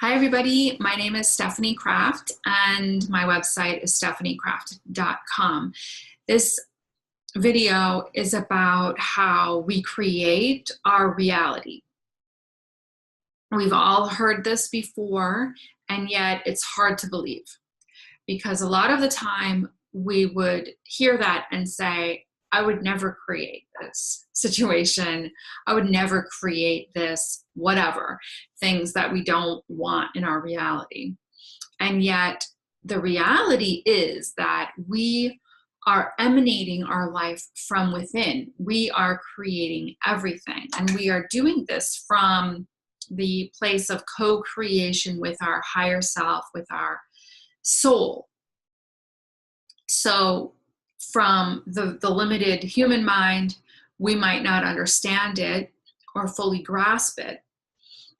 Hi, everybody. My name is Stephanie Kraft, and my website is stephaniecraft.com. This video is about how we create our reality. We've all heard this before, and yet it's hard to believe because a lot of the time we would hear that and say, I would never create this situation. I would never create this, whatever, things that we don't want in our reality. And yet the reality is that we are emanating our life from within. We are creating everything. And we are doing this from the place of co-creation with our higher self, with our soul. So from the limited human mind, we might not understand it or fully grasp it,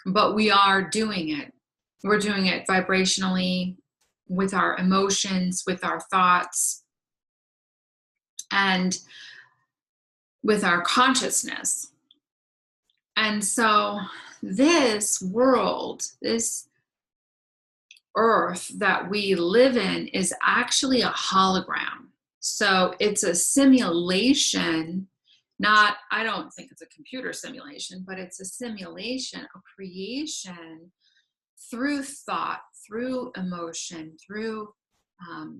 but we are doing it. We're doing it vibrationally with our emotions, with our thoughts, and with our consciousness. And so this world, this earth that we live in is actually a hologram. So it's a simulation, I don't think it's a computer simulation, but it's a simulation, a creation through thought, through emotion, through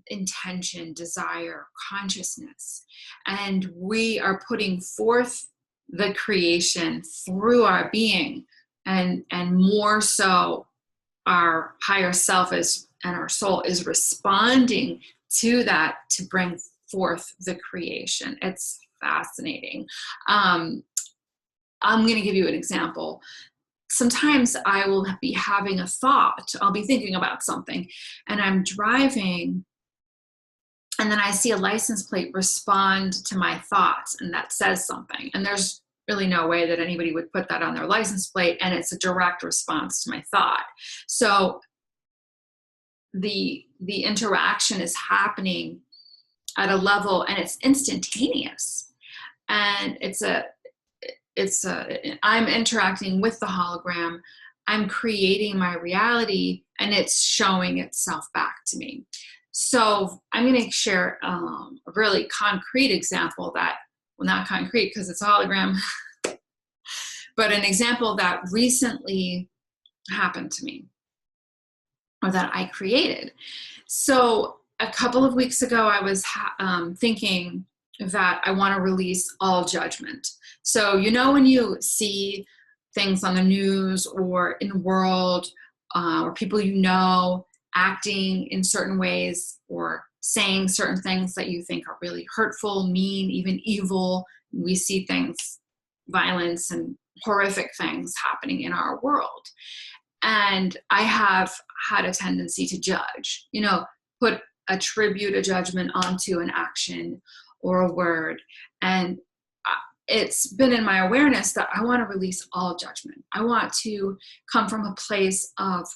intention, desire, consciousness. And we are putting forth the creation through our being, and more so our higher self is, and our soul is responding to that to bring forth the creation. It's fascinating. I'm going to give you an example. Sometimes I will be having a thought, I'll be thinking about something, and I'm driving, and then I see a license plate respond to my thoughts, and that says something. And there's really no way that anybody would put that on their license plate, and it's a direct response to my thought. So the interaction is happening at a level, and it's instantaneous, and I'm interacting with the hologram, I'm creating my reality, and it's showing itself back to me. So I'm going to share a really concrete example that, well, not concrete because it's a hologram, but an example that recently happened to me, or that I created. So a couple of weeks ago, I was thinking that I want to release all judgment. So, you know, when you see things on the news or in the world, or people you know acting in certain ways or saying certain things that you think are really hurtful, mean, even evil, we see things, violence and horrific things happening in our world. And I have had a tendency to judge, attribute a judgment onto an action or a word. And it's been in my awareness that I want to release all judgment. I want to come from a place of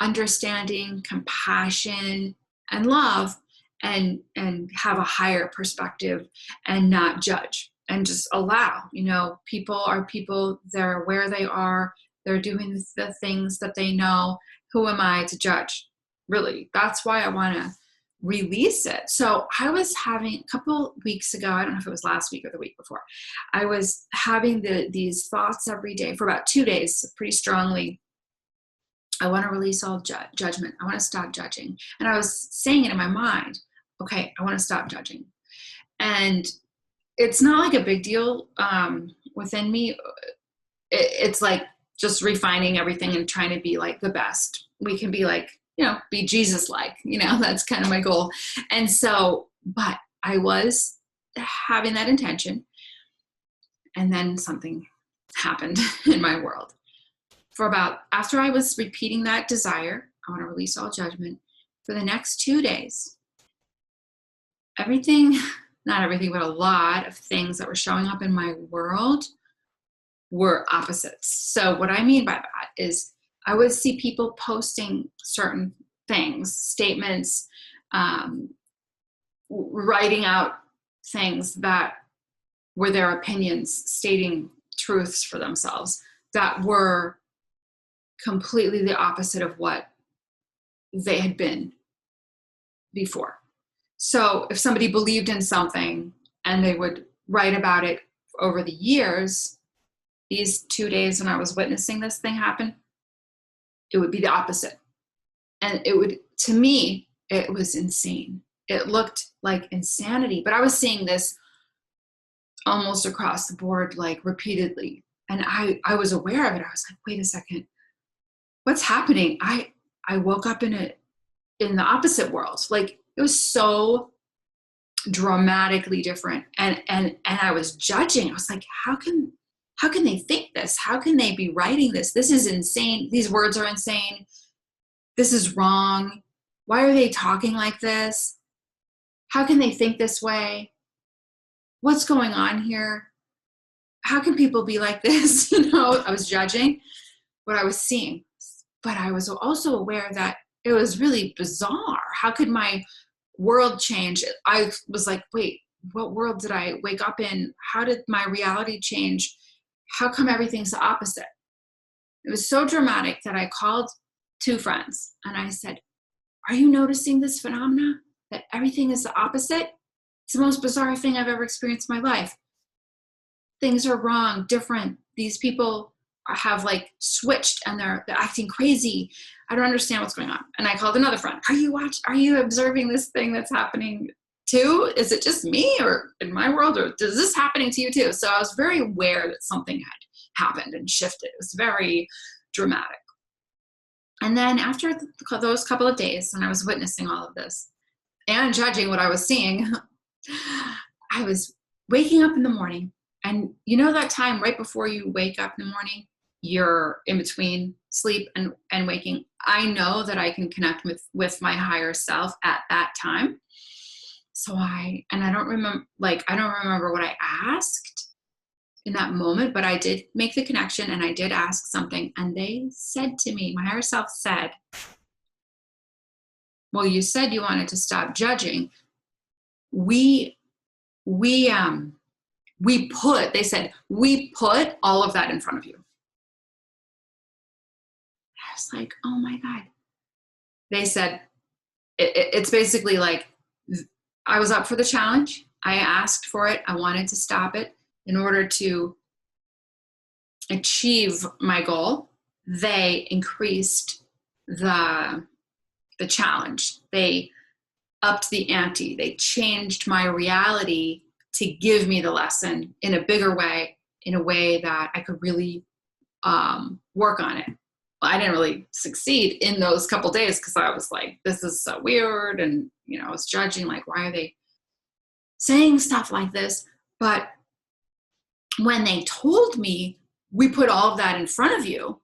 understanding, compassion, and love, and have a higher perspective and not judge, and just allow, people are people, they're where they are, they're doing the things that they know. Who am I to judge? Really, that's why I want to release it. So I was having, a couple weeks ago, I don't know if it was last week or the week before, I was having these thoughts every day for about 2 days, pretty strongly. I want to release all judgment. I want to stop judging. And I was saying it in my mind, okay, I want to stop judging. And it's not like a big deal within me. It's like just refining everything and trying to be like the best. We can be like, be Jesus-like, that's kind of my goal. And so, but I was having that intention, and then something happened in my world. After I was repeating that desire, I want to release all judgment, for the next 2 days, not everything, but a lot of things that were showing up in my world were opposites. So what I mean by that is I would see people posting certain things, statements, writing out things that were their opinions, stating truths for themselves that were completely the opposite of what they had been before. So if somebody believed in something and they would write about it over the years, these 2 days when I was witnessing this thing happen, it would be the opposite. And it would, to me, it was insane. It looked like insanity, but I was seeing this almost across the board, like repeatedly. And I was aware of it. I was like, wait a second, what's happening? I woke up in the opposite world. Like, it was so dramatically different. And I was judging. I was like, how can they think this? How can they be writing this? This is insane. These words are insane. This is wrong. Why are they talking like this? How can they think this way? What's going on here? How can people be like this? I was judging what I was seeing, but I was also aware that it was really bizarre. How could my world change? I was like, wait, what world did I wake up in? How did my reality change? How come everything's the opposite? It was so dramatic that I called 2 friends and I said, are you noticing this phenomena? That everything is the opposite? It's the most bizarre thing I've ever experienced in my life. Things are wrong, different. These people have like switched and they're acting crazy. I don't understand what's going on. And I called another friend. Are you observing this thing that's happening too? Is it just me or in my world, or is this happening to you too? So I was very aware that something had happened and shifted. It was very dramatic. And then after those couple of days, when I was witnessing all of this and judging what I was seeing, I was waking up in the morning. And that time right before you wake up in the morning, you're in between sleep and waking. I know that I can connect with my higher self at that time. So I don't remember what I asked in that moment, but I did make the connection and I did ask something. And they said to me, my higher self said, well, you said you wanted to stop judging. We put all of that in front of you. I was like, oh my God. They said, it's basically like, I was up for the challenge. I asked for it. I wanted to stop it in order to achieve my goal. They increased the challenge. They upped the ante. They changed my reality to give me the lesson in a bigger way, in a way that I could really work on it. Well, I didn't really succeed in those couple days because I was like, this is so weird. And, I was judging, like, why are they saying stuff like this? But when they told me, we put all of that in front of you,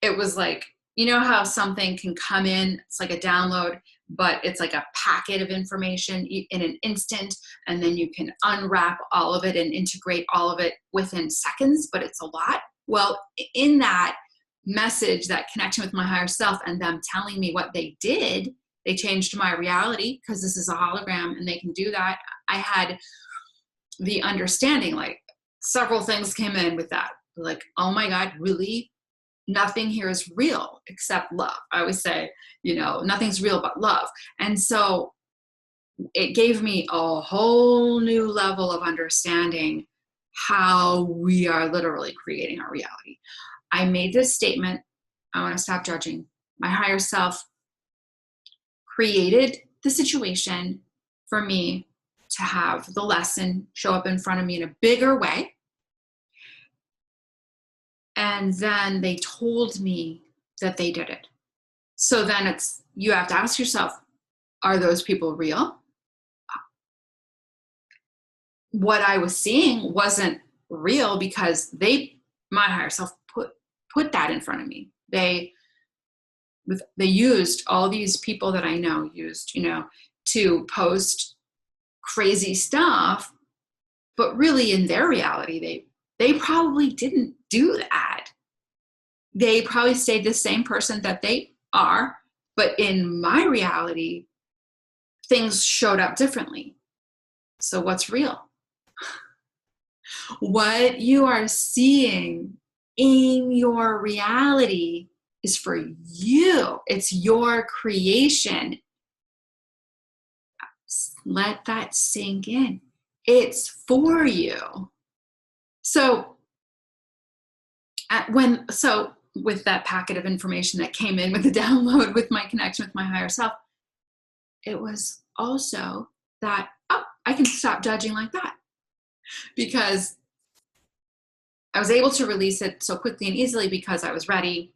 it was like, how something can come in, it's like a download, but it's like a packet of information in an instant, and then you can unwrap all of it and integrate all of it within seconds, but it's a lot. Well, in that message, that connection with my higher self and them telling me what they did, they changed my reality because this is a hologram and they can do that. I had the understanding, like several things came in with that. Like, oh my God, really? Nothing here is real except love. I always say, nothing's real but love. And so it gave me a whole new level of understanding how we are literally creating our reality. I made this statement, I want to stop judging. My higher self created the situation for me to have the lesson show up in front of me in a bigger way. And then they told me that they did it. So then you have to ask yourself, are those people real? What I was seeing wasn't real because my higher self put that in front of me. They used all these people that I know to post crazy stuff, but really in their reality, they probably didn't do that. They probably stayed the same person that they are, but in my reality, things showed up differently. So what's real? What you are seeing in your reality is for you. It's your creation. Let that sink in. It's for you. So with that packet of information that came in with the download, with my connection with my higher self, it was also that, oh, I can stop judging like that, because I was able to release it so quickly and easily because I was ready.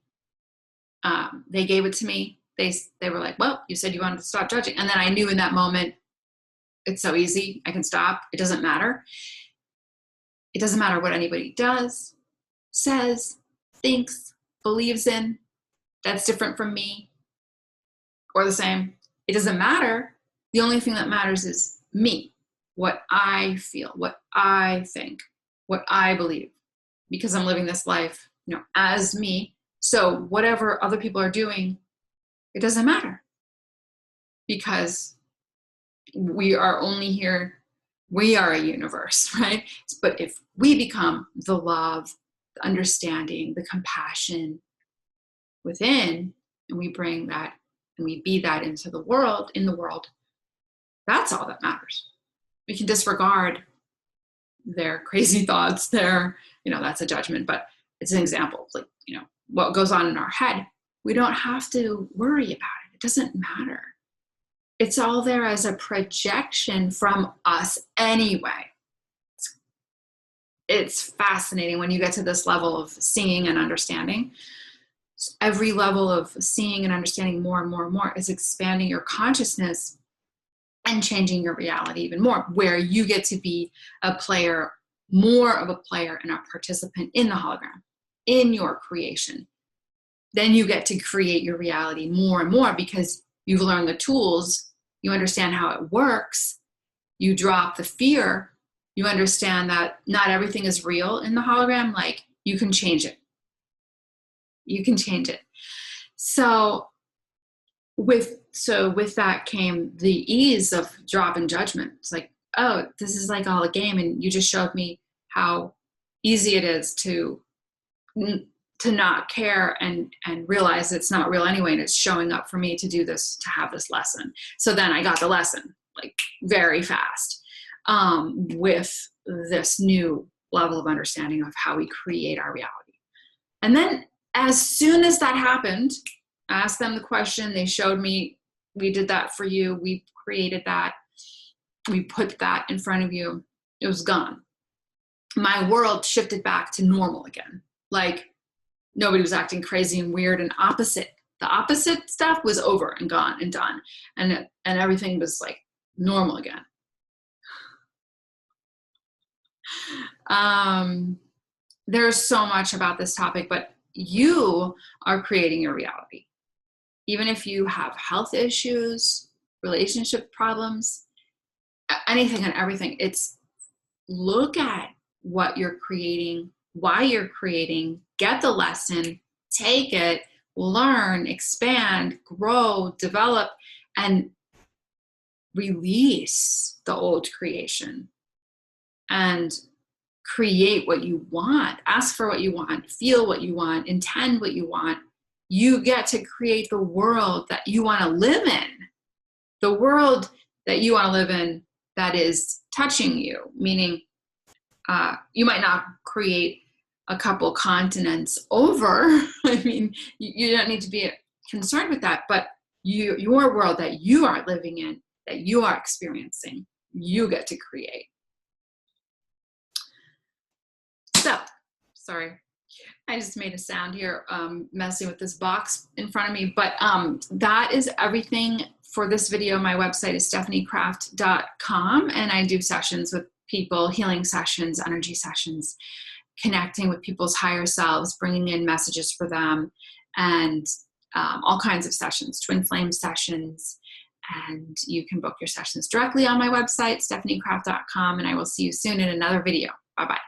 They gave it to me. They were like, well, you said you wanted to stop judging. And then I knew in that moment, it's so easy. I can stop. It doesn't matter. It doesn't matter what anybody does, says, thinks, believes in. That's different from me or the same. It doesn't matter. The only thing that matters is me, what I feel, what I think, what I believe, because I'm living this life, as me. So whatever other people are doing, it doesn't matter, because we are only here. We are a universe, right? But if we become the love, the understanding, the compassion within, and we bring that and we be that into the world, that's all that matters. We can disregard their crazy thoughts, that's a judgment, but it's an example. Like, what goes on in our head, we don't have to worry about it. It doesn't matter. It's all there as a projection from us anyway. It's fascinating when you get to this level of seeing and understanding. Every level of seeing and understanding more and more and more is expanding your consciousness and changing your reality even more, where you get to be more of a player and a participant in the hologram, in your creation. Then you get to create your reality more and more because you've learned the tools, you understand how it works, you drop the fear, you understand that not everything is real in the hologram, like you can change it. You can change it. So with that came the ease of dropping judgment. It's like, oh, this is like all a game, and you just showed me how easy it is to not care and realize it's not real anyway, and it's showing up for me to do this, to have this lesson. So then I got the lesson like very fast, with this new level of understanding of how we create our reality. And then as soon as that happened, I asked them the question, they showed me, we did that for you, we created that, we put that in front of you, it was gone. My world shifted back to normal again. Like nobody was acting crazy and weird and opposite. The opposite stuff was over and gone and done. And everything was like normal again. There's so much about this topic, but you are creating your reality. Even if you have health issues, relationship problems, anything and everything, it's look at what you're creating, why you're creating, get the lesson, take it, learn, expand, grow, develop, and release the old creation and create what you want. Ask for what you want, feel what you want, intend what you want. You get to create the world that you want to live in. The world that you want to live in that is touching you, meaning you might not create a couple continents over. I mean, you don't need to be concerned with that, but your world that you are living in, that you are experiencing, you get to create. So, sorry, I just made a sound here messing with this box in front of me, but that is everything for this video. My website is stephaniecraft.com, and I do sessions with people, healing sessions, energy sessions, connecting with people's higher selves, bringing in messages for them, and all kinds of sessions, twin flame sessions, and you can book your sessions directly on my website, stephaniecraft.com, and I will see you soon in another video. Bye-bye.